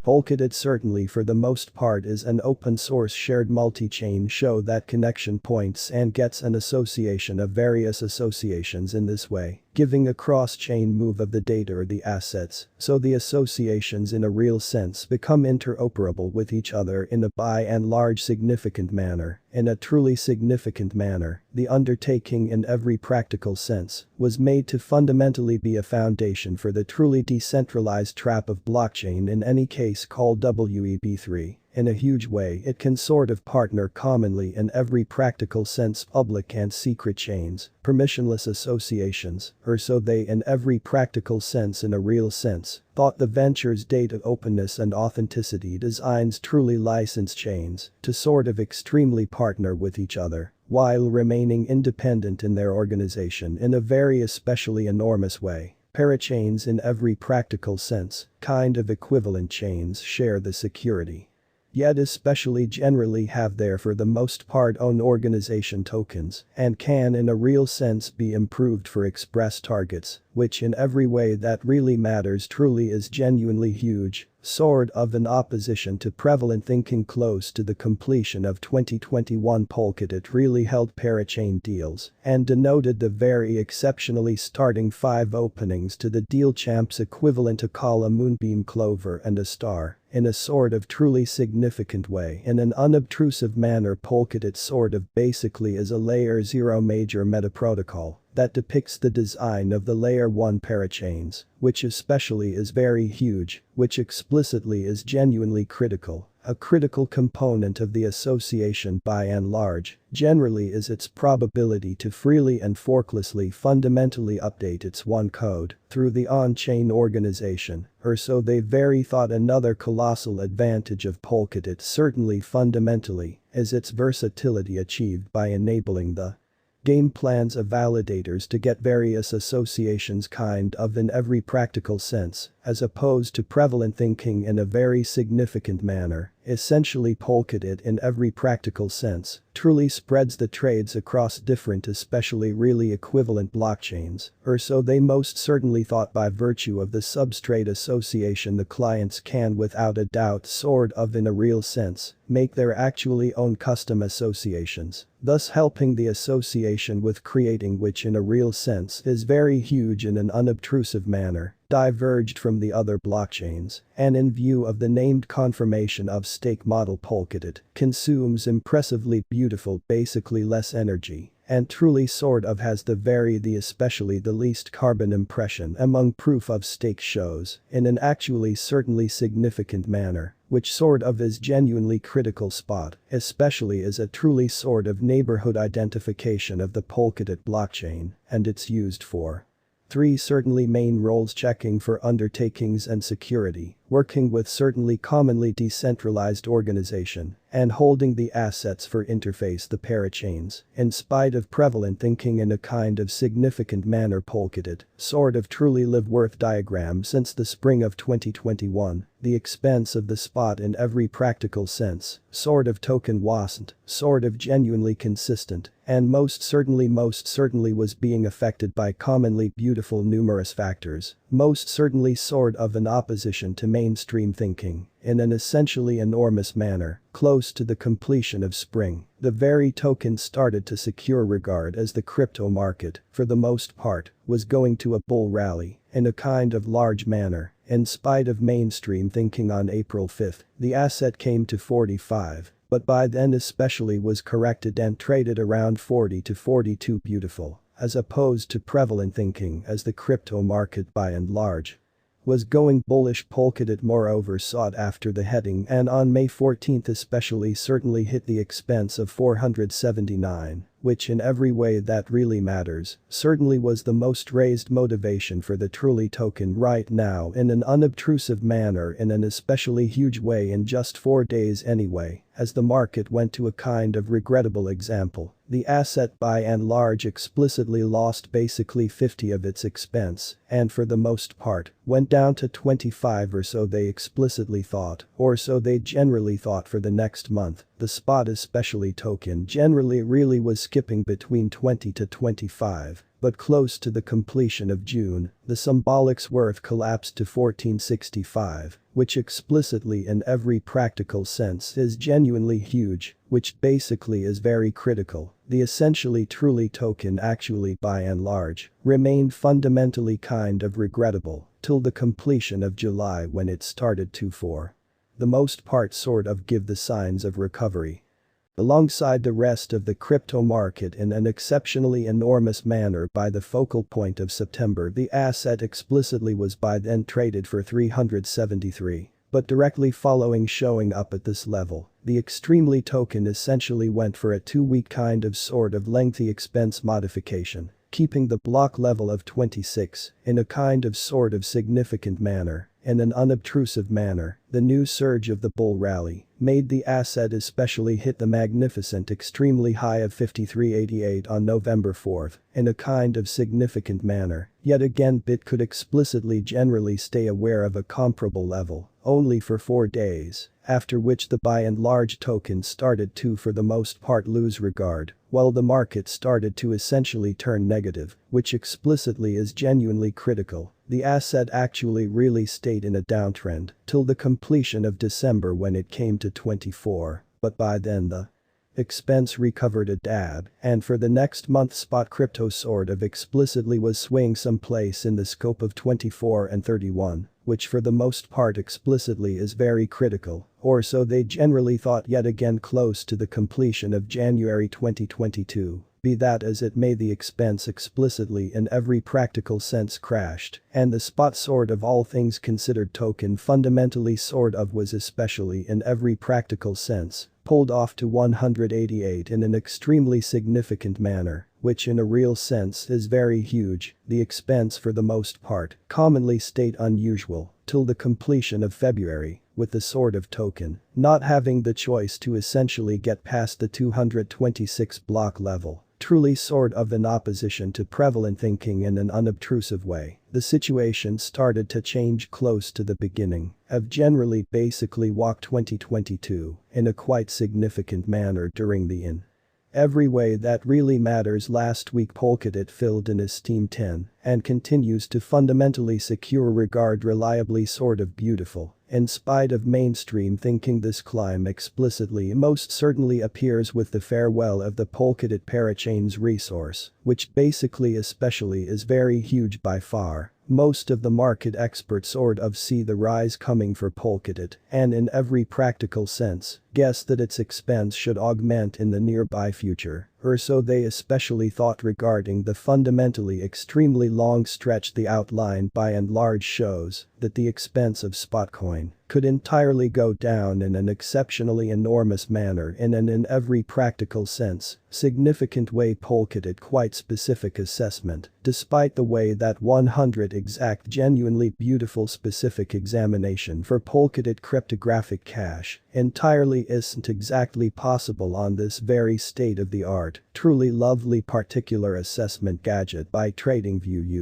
POLKADOT certainly for the most part is an open source shared multi-chain show that connection points and gets an association of various associations in this way, giving a cross-chain move of the data or the assets, so the associations in a real sense become interoperable with each other in a by and large significant manner. In a truly significant manner, the undertaking in every practical sense was made to fundamentally be a foundation for the truly decentralized trap of blockchain, in any case called WEB3. In a huge way it can sort of partner commonly in every practical sense public and secret chains, permissionless associations, or so they in every practical sense in a real sense, thought the venture's data openness and authenticity designs truly licensed chains to sort of extremely partner with each other, while remaining independent in their organization in a very especially enormous way. Parachains in every practical sense, kind of equivalent chains share the security. Yet especially generally have their for the most part own organization tokens and can in a real sense be improved for express targets, which in every way that really matters truly is genuinely huge, sort of in opposition to prevalent thinking close to the completion of 2021 POLKADOT really held parachain deals and denoted the very exceptionally starting 5 openings to the deal champs equivalent to call a moonbeam clover and a star. In a sort of truly significant way in an unobtrusive manner POLKADOT sort of basically is a layer 0 major meta protocol that depicts the design of the layer 1 parachains, which especially is very huge, which explicitly is genuinely critical. A critical component of the association by and large, generally is its probability to freely and forklessly fundamentally update its one code through the on-chain organization, or so they very thought. Another colossal advantage of POLKADOT certainly fundamentally is its versatility achieved by enabling the game plans of validators to get various associations kind of in every practical sense, as opposed to prevalent thinking in a very significant manner. Essentially POLKADOT in every practical sense truly spreads the trades across different especially really equivalent blockchains, or so they most certainly thought. By virtue of the substrate association the clients can without a doubt sort of in a real sense make their actually own custom associations, thus helping the association with creating, which in a real sense is very huge in an unobtrusive manner, diverged from the other blockchains, and in view of the named confirmation of stake model POLKADOT consumes impressively beautiful basically less energy and truly sort of has the especially the least carbon impression among proof of stake shows in an actually certainly significant manner, which sort of is genuinely critical spot, especially as a truly sort of neighborhood identification of the POLKADOT blockchain, and it's used for 3 certainly main roles: checking for undertakings and security, working with certainly commonly decentralized organization, and holding the assets for interface the parachains. In spite of prevalent thinking in a kind of significant manner POLKADOT sort of truly live worth diagram since the spring of 2021, the expense of the spot in every practical sense, sort of token wasn't, sort of genuinely consistent, and most certainly was being affected by commonly beautiful numerous factors, most certainly sort of in opposition to mainstream thinking. In an essentially enormous manner, close to the completion of spring, the very token started to secure regard as the crypto market, for the most part, was going to a bull rally, in a kind of large manner. In spite of mainstream thinking on April 5, the asset came to 45, but by then especially was corrected and traded around 40 to 42 beautiful, as opposed to prevalent thinking as the crypto market by and large was going bullish. POLKADOT moreover sought after the heading and on May 14 especially certainly hit the expense of 479, which in every way that really matters, certainly was the most raised motivation for the truly token right now in an unobtrusive manner in an especially huge way in just 4 days anyway, as the market went to a kind of regrettable example. The asset by and large explicitly lost basically 50 of its expense and for the most part went down to 25 or so they explicitly thought, or so they generally thought for the next month. The spot especially token generally really was skipping between 20 to 25, but close to the completion of June, the symbolic's worth collapsed to 1465, which explicitly in every practical sense is genuinely huge, which basically is very critical. The essentially truly token actually by and large remained fundamentally kind of regrettable till the completion of July when it started to for the most part sort of give the signs of recovery. Alongside the rest of the crypto market in an exceptionally enormous manner by the focal point of September, the asset explicitly was by then traded for 373. But directly following showing up at this level, the extremely token essentially went for a 2-week kind of sort of lengthy expense modification, keeping the block level of 26 in a kind of sort of significant manner. In an unobtrusive manner, the new surge of the bull rally made the asset especially hit the magnificent extremely high of 53.88 on November 4 in a kind of significant manner. Yet again BIT could explicitly generally stay aware of a comparable level only for 4 days, after which the by and large token started to for the most part lose regard, while the market started to essentially turn negative, which explicitly is genuinely critical. The asset actually really stayed in a downtrend till the completion of December when it came to 24, but by then the expense recovered a dab, and for the next month spot crypto sort of explicitly was swaying someplace in the scope of 24 and 31, which for the most part explicitly is very critical, or so they generally thought yet again close to the completion of January 2022. Be that as it may, the expense explicitly in every practical sense crashed, and the spot sort of all things considered token fundamentally sort of was especially in every practical sense pulled off to 188 in an extremely significant manner, which in a real sense is very huge. The expense for the most part commonly stayed unusual till the completion of February, with the sort of token not having the choice to essentially get past the 226 block level. Truly sort of in opposition to prevalent thinking in an unobtrusive way, the situation started to change close to the beginning of generally basically walk 2022 in a quite significant manner during the in every way that really matters. Last week Polkadot filled in esteem 10 and continues to fundamentally secure regard reliably sort of beautiful. In spite of mainstream thinking, this climb explicitly most certainly appears with the farewell of the Polkadot parachain's resource, which basically especially is very huge by far. Most of the market experts sort of see the rise coming for Polkadot and in every practical sense guess that its expense should augment in the nearby future, or so they especially thought regarding the fundamentally extremely long stretch. The outline by and large shows that the expense of Spotcoin could entirely go down in an exceptionally enormous manner in an in every practical sense significant way. Polkadot quite specific assessment, despite the way that 100 exact genuinely beautiful specific examination for Polkadot cryptographic cache entirely isn't exactly possible on this very state-of-the-art, truly lovely particular assessment gadget by TradingView.